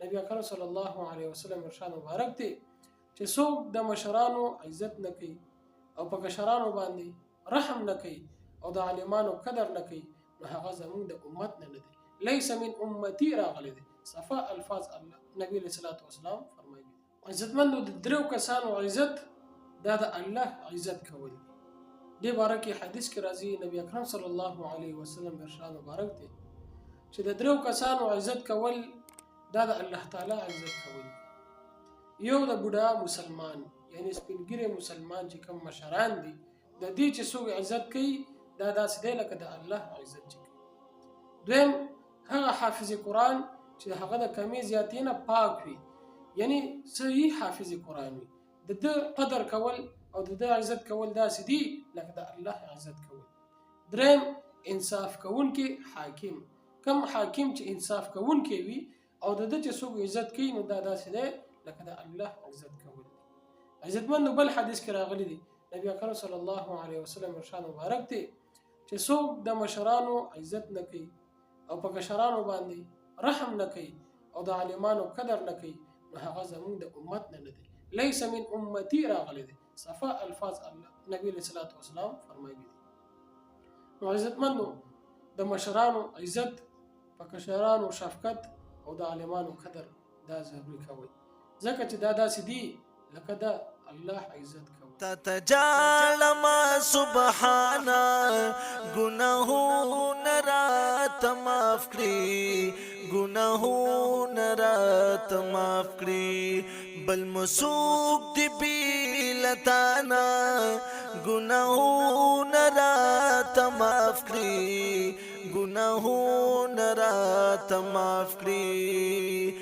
نبی اکرم صلی الله علیه وسلم ارشاد مبارک دی چې څوک د مشرانو عزت نه کوي او په کشرانو باندې رحم نه کوي او د عالمانو قدر نه کوي نو هغه زموږ د امت نه دی. لیس من امتی راغلی دی. صفا الفاظ الله نبی علیہ الصلوۃ والسلام فرمایي. عزتمندو د درو کسانو عزت دا د الله عزت کول دی. دې باره کې حدیث کې راځي نبی اکرم صلی الله علیه وسلم ارشاد مبارک دی چې د درو کسانو عزت کول دا د الله تعالی عزت کول دی. یو د بوډا مسلمان یعنی سپینګری مسلمان چې کوم مشران دي د دې چې څوک عزت کوي دا داسې دی لکه د الله عزت چې کوي. دویم هغه حافظ قرآن چې هغه د کمی زیاتې نه پاک وي یعنی صحیح حافظ قرآن وي د ده قدر کول او د ده عزت کول داسې دي لکه د الله عزت کول. دریم انصاف کوونکی حاکم کم حاکم چې انصاف کوونکی وي او د ده چې څوک عزت کوي نو دا داسې دی لکه د الله عزت کول. عزتمندو بل حدیث کې راغلی دی نبی اکرم صلی الله علیه وسلم ارشاد مبارک دی چې څوک د مشرانو عزت نه کوي او په کشرانو باندې رحم نه کوي او د عالمانو قدر نه کوي نو هغه زموږ د امت نه دی. لیس من امتی راغلی دی. صفا الفاظ الله نبی علیہ الصلوۃ والسلام فرمایي دي. نو عزتمندو د مشرانو عزت په کشرانو شفقت او د عالمانو قدر دا ضروري کوي ځکه چې دا داسې دي لکه د الله عزت کوي. تتجالما سبحانا گناہون رات معاف کړي گناہون رات معاف کړي بل مسوک دی بیلتانا گناہون رات معاف کړي گناہون رات معاف کړي